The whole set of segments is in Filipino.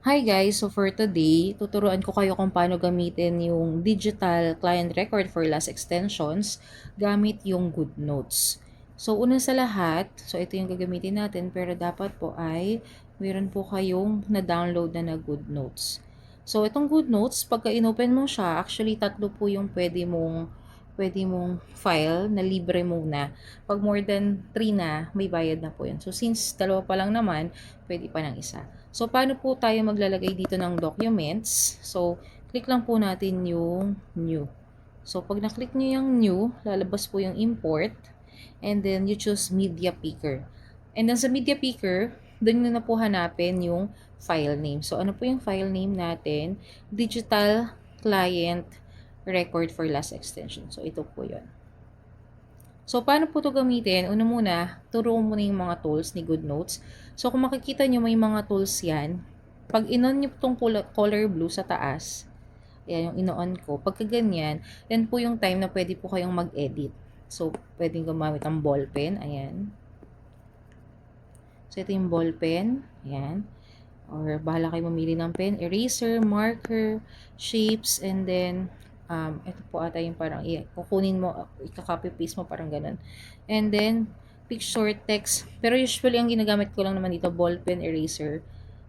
Hi guys! So for today, tuturuan ko kayo kung paano gamitin yung digital client record for last extensions gamit yung GoodNotes. So una sa lahat, so ito yung gagamitin natin pero dapat po ay meron po kayong na-download na GoodNotes. So itong GoodNotes, pagka inopen mo siya, actually tatlo po yung pwede mong file na libre muna. Pag more than 3 na, may bayad na po yun. So since dalawa pa lang naman, pwede pa ng isa. So, paano po tayo maglalagay dito ng documents? So, click lang po natin yung new. So, pag na-click nyo yung new, lalabas po yung import. And then, you choose media picker. And then, sa media picker, doon na po hanapin yung file name. So, ano po yung file name natin? Digital Client Record for Last Extension. So, ito po yun. So, paano po ito gamitin? Una muna, turuan mo na yung mga tools ni GoodNotes. So, kung makikita nyo may mga tools yan, pag in-on nyo itong color blue sa taas, ayan yung in-on ko, pagka ganyan, yan po yung time na pwede po kayong mag-edit. So, pwedeng gumamit ng ballpen, ayan. So, ito yung ballpen, ayan. Or bahala kayo mamili ng pen, eraser, marker, shapes, and then ito po ata yung parang kukunin mo, ika-copy paste mo, parang ganun. And then picture, text. Pero usually ang ginagamit ko lang naman dito ballpen, eraser,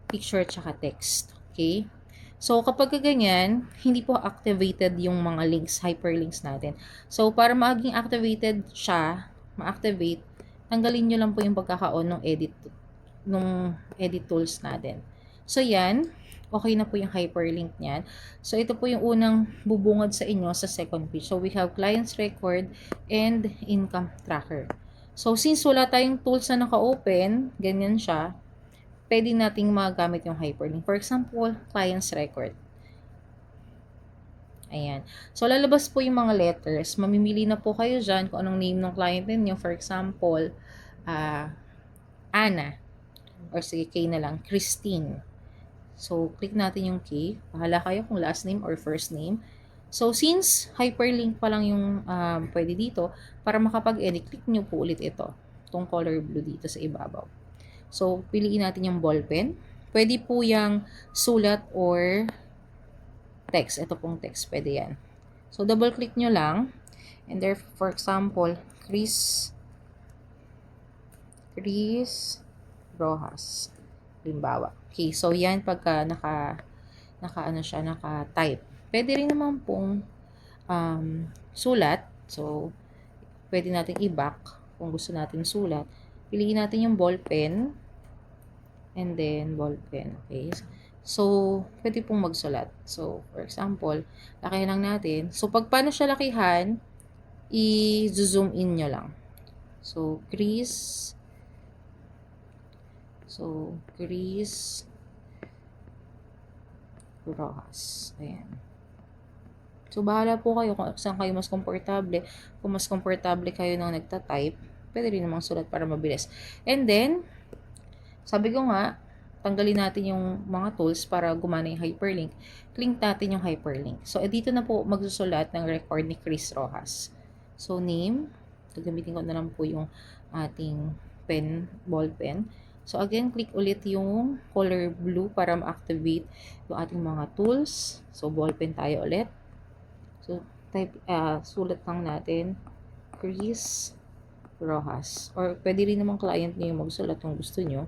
picture, tsaka text. Okay? So kapag ganyan, hindi po activated yung mga links, hyperlinks natin. So para maging activated siya, ma-activate, tanggalin nyo lang po yung pagkaka-on ng edit tools natin. So, yan. Okay na po yung hyperlink niyan. So, ito po yung unang bubungad sa inyo sa second page. So, we have client's record and income tracker. So, since wala tayong tools na naka-open, ganyan siya, pwede nating magamit yung hyperlink. For example, client's record. Ayan. So, lalabas po yung mga letters. Mamimili na po kayo dyan kung anong name ng client ninyo. For example, Ana. Or sige, K na lang. Christine. So, click natin yung K. Bahala kayo kung last name or first name. So, since hyperlink pa lang yung pwede dito, para makapag-edit, click nyo po ulit ito. Itong color blue dito sa ibabaw. So, piliin natin yung ballpen. Pwede po yung sulat or text. Ito pong text. Pwede yan. So, double-click nyo lang. And there, for example, Chris Rojas. Halimbawa. Okay, so yan pagka naka-type. Pwede rin naman pong sulat. So, pwede natin i-back kung gusto natin sulat. Piliin natin yung ballpen. And then, ballpen. Okay. So, pwede pong magsulat. So, for example, laki lang natin. So, pag paano siya lakihan, i-zoom in nyo lang. So, Chris Rojas. Ayan. So, bahala po kayo kung saan kayo mas komportable. Kung mas komportable kayo nang nagta-type, pwede rin namang sulat para mabilis. And then, sabi ko nga, tanggalin natin yung mga tools para gumana yung hyperlink. Click natin yung hyperlink. So, dito na po magsusulat ng record ni Chris Rojas. So, name. Gagamitin ko na lang po yung ating ball pen. So, again, click ulit yung color blue para ma-activate yung ating mga tools. So, ballpen tayo ulit. So, sulat lang natin, Chris Rojas. Or, pwede rin naman client niyo yung magsulat kung gusto nyo.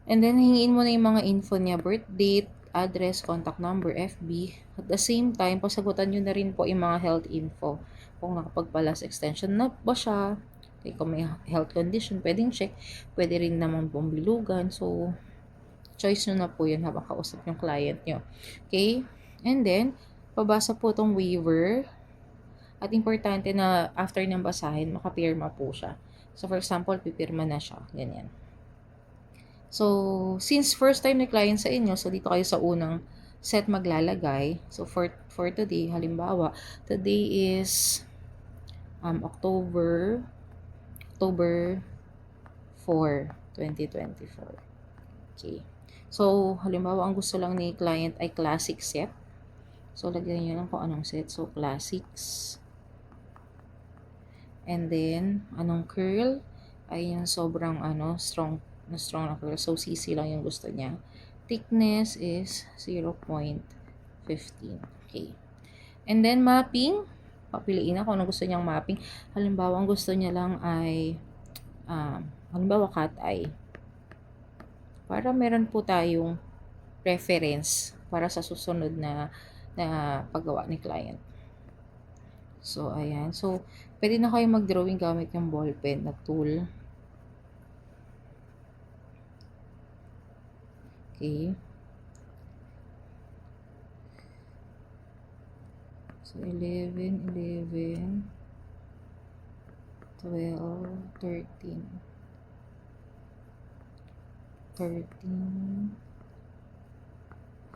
And then, hingiin mo na yung mga info niya, birth date, address, contact number, FB. At the same time, pasagutan nyo na rin po yung mga health info. Kung nakapagpalas extension na ba siya, okay, kung may health condition, pwedeng check. Pwede rin naman pong bilugan. So, choice nyo na po yun habang kausap yung client nyo. Okay? And then, pabasa po itong waiver. At importante na after ng basahin, makapirma po siya. So, for example, pipirma na siya. Ganyan. So, since first time na client sa inyo, so dito kayo sa unang set maglalagay. So, for today, halimbawa, today is October 4, 2024. Okay. So, halimbawa, ang gusto lang ni client ay classic set. So, lagyan nyo lang kung anong set. So, classics. And then, anong curl? Ay yung sobrang strong na curl. So, CC lang yung gusto niya. Thickness is 0.15. Okay. And then, mapping. Papiliin na kung ano gusto niyang mapping. Halimbawa, ang gusto niya lang ay, halimbawa, cat eye. Para meron po tayong reference para sa susunod na paggawa ni client. So, ayan. So, pwede na kayo mag-drawing gamit yung ballpen na tool. Okay. So, 11, 11, 12, 13, 13,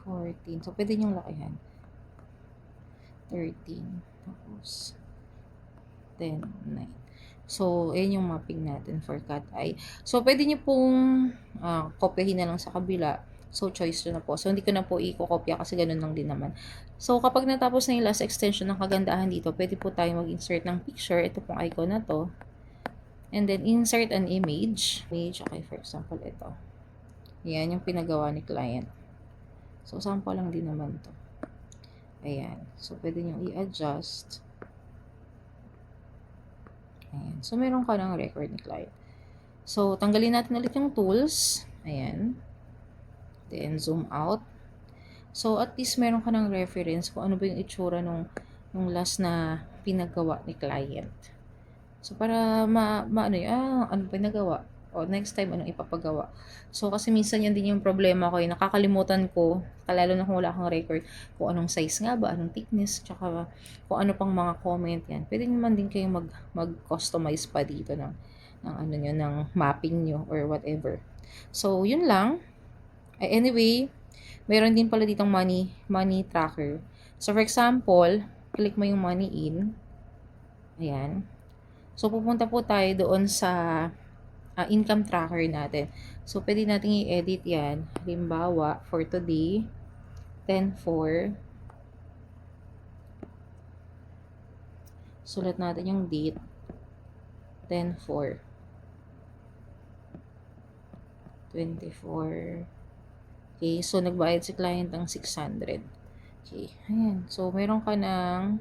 14. So, pwede niyong lakihan. 13. Tapos, 10, 9. So, ayan yung mapping natin for cat eye. So, pwede niyo pong kopyahin na lang sa kabila. So, choice nyo na po. So, hindi ko na po i-kopya kasi ganun lang din naman. So, kapag natapos na yung last extension ng kagandahan dito, pwede po tayo mag-insert ng picture. Ito pong icon na to. And then, insert an image. Okay, for example, ito. Ayan yung pinagawa ni client. So, sample lang din naman to. Ayan. So, pwede nyo i-adjust. Ayan. So, meron ka ng record ni client. So, tanggalin natin ulit yung tools. Ayan. Then, zoom out. So, at least meron ka ng reference kung ano ba yung itsura nung last na pinagawa ni client. So, para ano ba nagawa? O, next time, anong ipapagawa? So, kasi minsan yan din yung problema ko. Nakakalimutan ko, lalo na kung wala kang record, kung anong size nga ba, anong thickness, tsaka kung ano pang mga comment yan. Pwede naman din kayong mag-customize pa dito ng ano nyo, ng mapping nyo, or whatever. So, yun lang. Anyway, meron din pala ditong money tracker. So, for example, click mo yung money in. Ayan. So, pupunta po tayo doon sa income tracker natin. So, pwede natin i-edit yan. Halimbawa, for today, 10/4. Sulat natin yung date. 10/4. 24. Okay, so nagbayad si client ng 600. Okay, ayan. So, meron ka ng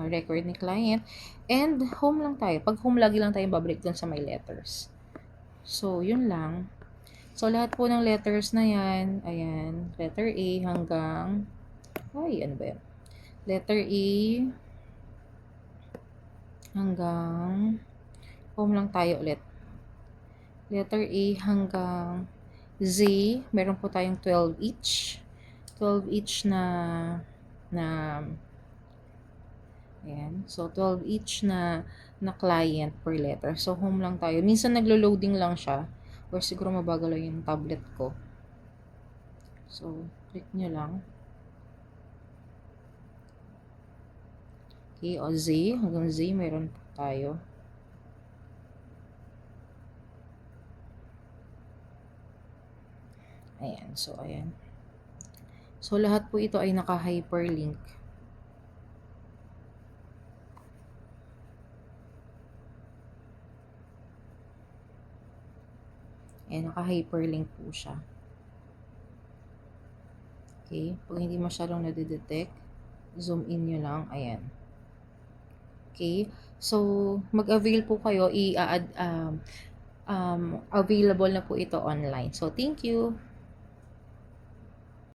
record ni client. And, home lang tayo. Pag home, lagi lang tayo babalik dun sa may letters. So, yun lang. So, lahat po ng letters na yan, ayan, letter A hanggang, ano ba yan? Letter A hanggang, home lang tayo ulit. Letter A hanggang Z, meron po tayong 12 each. 12 each na ayan. So, 12 each na client per letter. So, home lang tayo. Minsan naglo-loading lang siya. Or siguro mabagal lang yung tablet ko. So, click nyo lang. Okay, o Z. Hanggang Z, meron po tayo. Ayan. So, ayan. So, lahat po ito ay naka-hyperlink. Ayan, naka-hyperlink po siya. Okay, pag hindi masyadong nadidetect, zoom in nyo lang. Ayan. Okay, so mag-avail po kayo, available na po ito online. So, thank you.